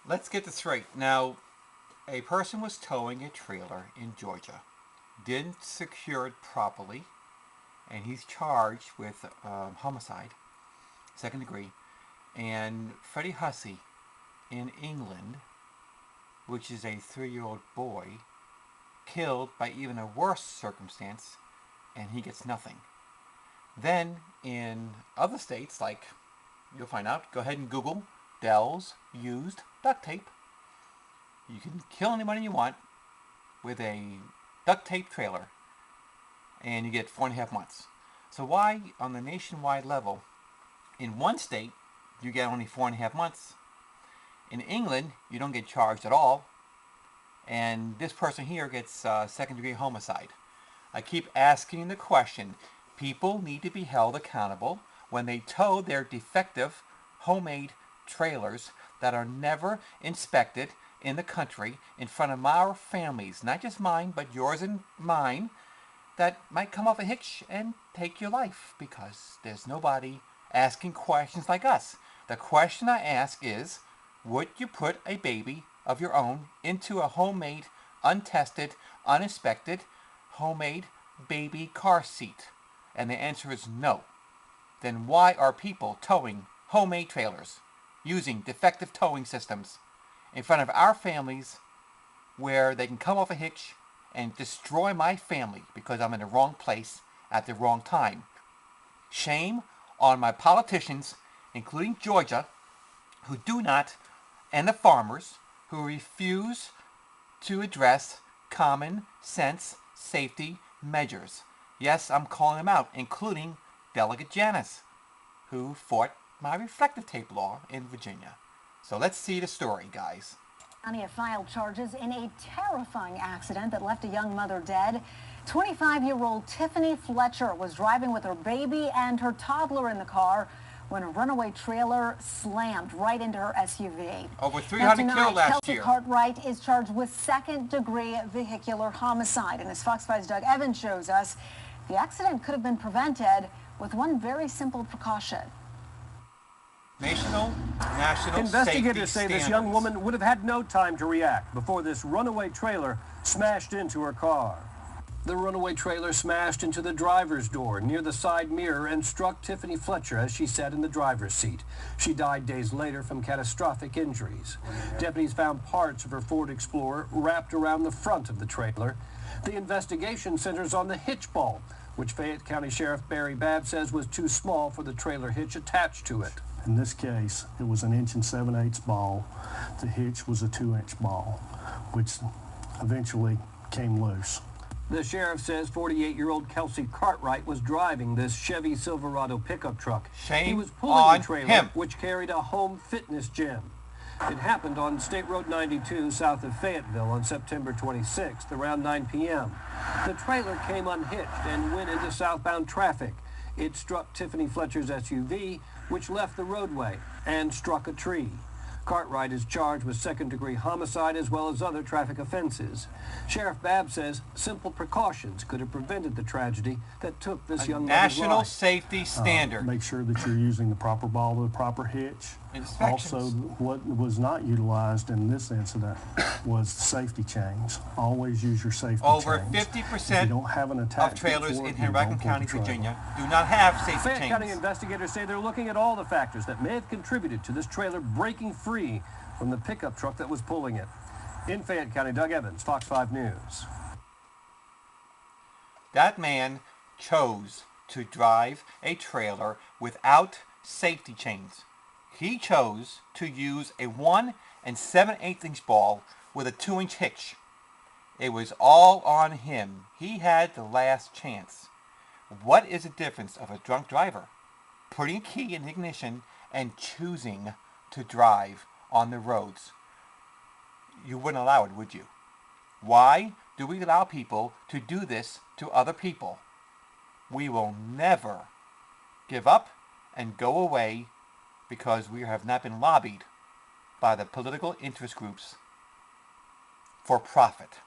let's get this straight. Now, a person was towing a trailer in Georgia, didn't secure it properly, and he's charged with homicide, second degree. And Freddie Hussey in England, which is a 3-year-old boy, killed by even a worse circumstance, and he gets nothing. Then in other states, like you'll find out, go ahead and Google Dell's used duct tape. You can kill anybody you want with a duct tape trailer, and you get 4.5 months. So why, on the nationwide level, in one state you get only 4.5 months? In England, you don't get charged at all, and this person here gets second-degree homicide. I keep asking the question. People need to be held accountable when they tow their defective homemade trailers that are never inspected in the country in front of our families, not just mine, but yours and mine, that might come off a hitch and take your life because there's nobody asking questions like us. The question I ask is, would you put a baby of your own into a homemade, untested, uninspected, homemade baby car seat? And the answer is no. Then why are people towing homemade trailers using defective towing systems in front of our families where they can come off a hitch and destroy my family because I'm in the wrong place at the wrong time? Shame on my politicians, including Georgia, who do not, and the farmers who refuse to address common sense safety measures. Yes, I'm calling them out, including Delegate Janice, who fought my reflective tape law in Virginia. So let's see the story, guys. County have filed charges in a terrifying accident that left a young mother dead. 25-year-old Tiphanie Fletcher was driving with her baby and her toddler in the car when a runaway trailer slammed right into her SUV. Over 300 killed last Kelsey year. Cartwright is charged with second-degree vehicular homicide. And as Fox 5's Doug Evans shows us, the accident could have been prevented with one very simple precaution. National Investigators say safety this young woman would have had no time to react before this runaway trailer smashed into her car. The runaway trailer smashed into the driver's door near the side mirror and struck Tiphanie Fletcher as she sat in the driver's seat. She died days later from catastrophic injuries. Deputies found parts of her Ford Explorer wrapped around the front of the trailer. The investigation centers on the hitch ball, which Fayette County Sheriff Barry Babb says was too small for the trailer hitch attached to it. In this case, it was an 1 7/8" ball. The hitch was a 2-inch ball, which eventually came loose. The sheriff says 48-year-old Kelsey Cartwright was driving this Chevy Silverado pickup truck. Shame he was pulling on the trailer, him. which carried a home fitness gym. It happened on State Road 92 south of Fayetteville on September 26th around 9 p.m. The trailer came unhitched and went into southbound traffic. It struck Tiphanie Fletcher's SUV, which left the roadway and struck a tree. Cartwright is charged with second-degree homicide as well as other traffic offenses. Sheriff Babb says simple precautions could have prevented the tragedy that took this young mother's life. National safety standard. Make sure that you're using the proper ball to the proper hitch. Inspections. Also, what was not utilized in this incident was the safety chains. Always use your safety Over chains. 50% you don't have an of trailers for it, in you Henrico don't pull County, the trailer. Virginia, do not have safety Fayette chains. County investigators say they're looking at all the factors that may have contributed to this trailer breaking free from the pickup truck that was pulling it. In Fayette County, Doug Evans, Fox 5 News. That man chose to drive a trailer without safety chains. He chose to use a 1 7/8" ball with a 2-inch hitch. It was all on him. He had the last chance. What is the difference of a drunk driver putting a key in the ignition and choosing to drive on the roads? You wouldn't allow it, would you? Why do we allow people to do this to other people? We will never give up and go away because we have not been lobbied by the political interest groups for profit.